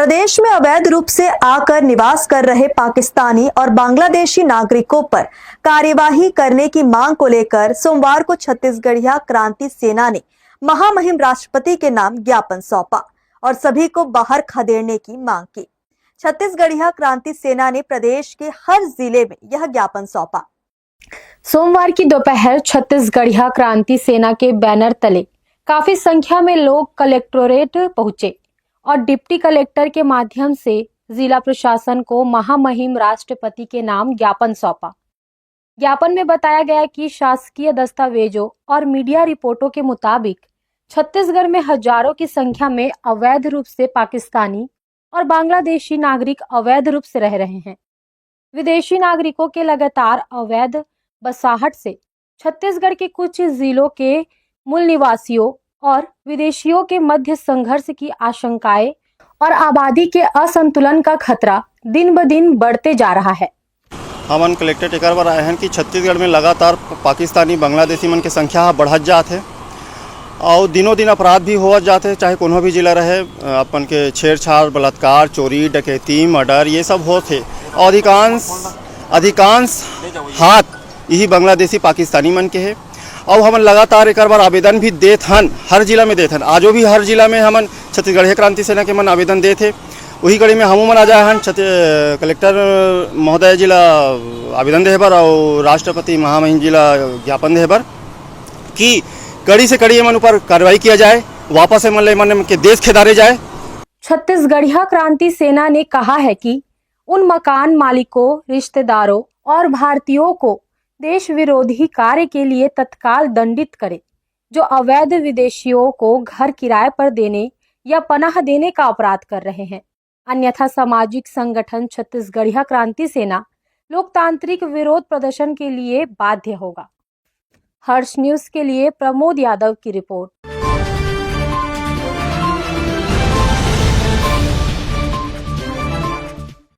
प्रदेश में अवैध रूप से आकर निवास कर रहे पाकिस्तानी और बांग्लादेशी नागरिकों पर कार्यवाही करने की मांग को लेकर सोमवार को छत्तीसगढ़िया क्रांति सेना ने महामहिम राष्ट्रपति के नाम ज्ञापन सौंपा और सभी को बाहर खदेड़ने की मांग की। छत्तीसगढ़िया क्रांति सेना ने प्रदेश के हर जिले में यह ज्ञापन सौंपा। सोमवार की दोपहर छत्तीसगढ़िया क्रांति सेना के बैनर तले काफी संख्या में लोग कलेक्टोरेट पहुंचे और डिप्टी कलेक्टर के माध्यम से जिला प्रशासन को महामहिम राष्ट्रपति के नाम ज्ञापन सौंपा। ज्ञापन में बताया गया कि शासकीय दस्तावेजों और मीडिया रिपोर्टों के मुताबिक छत्तीसगढ़ में हजारों की संख्या में अवैध रूप से पाकिस्तानी और बांग्लादेशी नागरिक अवैध रूप से रह रहे हैं। विदेशी नागरिकों के लगातार अवैध बसाहट से छत्तीसगढ़ के कुछ जिलों के मूल निवासियों और विदेशियों के मध्य संघर्ष की आशंकाएं और आबादी के असंतुलन का खतरा दिन ब दिन बढ़ते जा रहा है। हमन कलेक्टर एकर बर आए हैं कि छत्तीसगढ़ में लगातार पाकिस्तानी बांग्लादेशी मन की संख्या बढ़त जात है और दिनों दिन अपराध भी होवत जाते, चाहे कोनो भी जिला रहे। अपन के छेड़छाड़, बलात्कार, चोरी, डकैती, मर्डर ये सब होते और अधिकांश हाथ यही बांग्लादेशी पाकिस्तानी मन के है। और हमन लगातार एक बार आवेदन भी देत हन, हर जिला में देत हन। आजो भी हर जिला में हमन छत्तीसगढ़िया क्रांति सेना के मन आवेदन देते। वही कड़ी में हमू मन आ जाए हन कलेक्टर महोदय जिला आवेदन दे बर और राष्ट्रपति महामहिम जिला ज्ञापन दे बर कि कड़ी से कड़ी मन ऊपर कार्रवाई किया जाए, वापस मन के देश खेदारे जाए। छत्तीसगढ़िया क्रांति सेना ने कहा है कि उन मकान मालिकों, रिश्तेदारों और भारतीयों को देश विरोधी कार्य के लिए तत्काल दंडित करे जो अवैध विदेशियों को घर किराए पर देने या पनाह देने का अपराध कर रहे हैं। अन्यथा सामाजिक संगठन छत्तीसगढ़िया क्रांति सेना लोकतांत्रिक विरोध प्रदर्शन के लिए बाध्य होगा। हर्ष न्यूज के लिए प्रमोद यादव की रिपोर्ट।